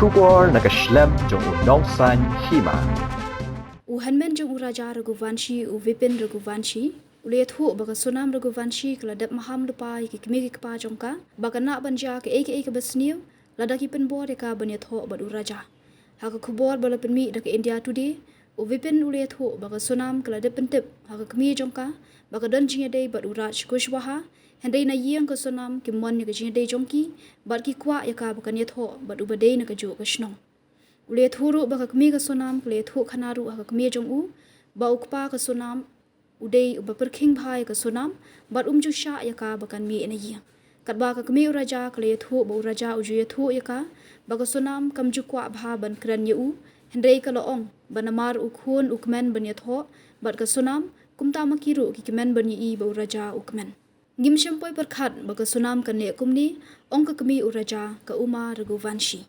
Shubor nakaslem jong unongsan Hima. Hynmen jong raja Raghuvanshi Vipin Raghuvanshi Ïathoh baga Sonam Raghuvanshi keladap Maham Lypa ki kemi kpa jongka baga nak banja ke Eiei ke Sniew Lada ki penbor ka ban Ïathoh badu raja. Haka kubor bala penmi dak India today Vipin Ïathoh baga Sonam keladap pentip haka kemi jongka baga don jinya day badu raj kushwaha hendai na yang ke Sonam ki mon ke jinya day jongki bad ki kwa ya ka baga Ïathoh badu badai na ke jo ke snong. Ïathoh baka kemi ke Sonam Ïathoh khanaru haka kemi jong u ba ukpa ke Sonam udai berking bhai ke Sonam bat jusha ya ka bakan mi ena yang kat ba ka kemi raja ke Ïathoh ba raja uju Ïathoh ya ka baga Sonam kam jukwa bha ban kran yu hendai ka loong banamar ukhun ukmen ban Ïathoh bat ke Sonam kumta makiru ki kemen ban yi ba raja ukmen ngim shampoi perkhat baga Sonam kan ne kumni ong ka kemi raja ka Uma Raghuvanshi.